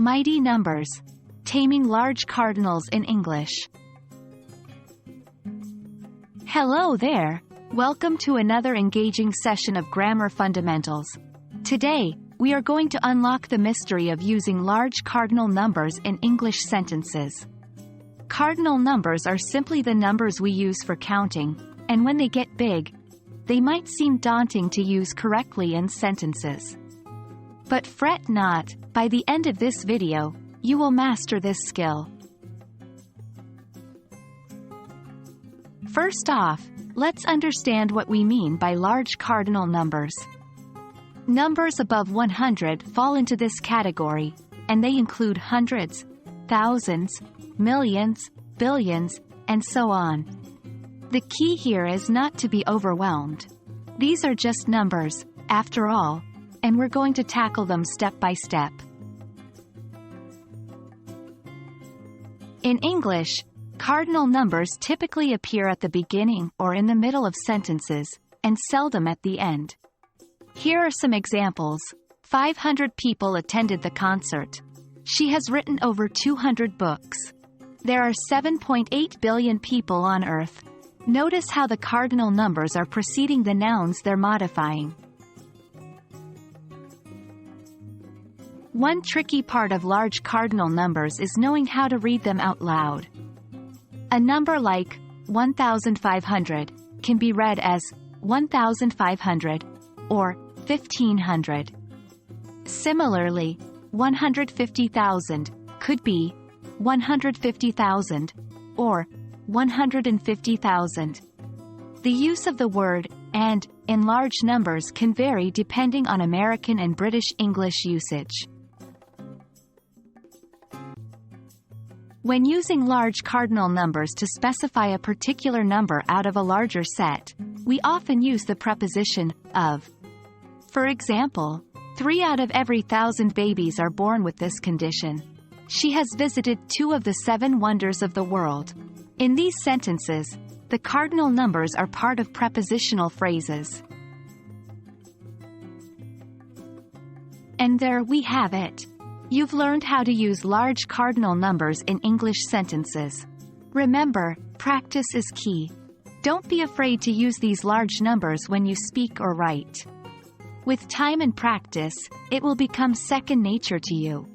Mighty numbers. Taming large cardinals in English. Hello there. Welcome to another engaging session of Grammar Fundamentals. Today, we are going to unlock the mystery of using large cardinal numbers in English sentences. Cardinal numbers are simply the numbers we use for counting, and when they get big, they might seem daunting to use correctly in sentences. But fret not, by the end of this video, you will master this skill. First off, let's understand what we mean by large cardinal numbers. Numbers above 100 fall into this category, and they include hundreds, thousands, millions, billions, and so on. The key here is not to be overwhelmed. These are just numbers, after all, and we're going to tackle them step by step. In English, cardinal numbers typically appear at the beginning or in the middle of sentences, and seldom at the end. Here are some examples. 500 people attended the concert. She has written over 200 books. There are 7.8 billion people on Earth. Notice how the cardinal numbers are preceding the nouns they're modifying. One tricky part of large cardinal numbers is knowing how to read them out loud. A number like 1,500 can be read as 1,500 or 1,500. Similarly, 150,000 could be 150,000 or 150,000. The use of the word "and" in large numbers can vary depending on American and British English usage. When using large cardinal numbers to specify a particular number out of a larger set, we often use the preposition of. For example, 3 out of every 1,000 babies are born with this condition. She has visited 2 of the 7 wonders of the world. In these sentences, the cardinal numbers are part of prepositional phrases. And there we have it. You've learned how to use large cardinal numbers in English sentences. Remember, practice is key. Don't be afraid to use these large numbers when you speak or write. With time and practice, it will become second nature to you.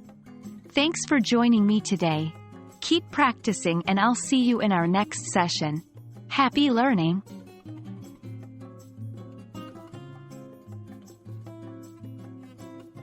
Thanks for joining me today. Keep practicing and I'll see you in our next session. Happy learning!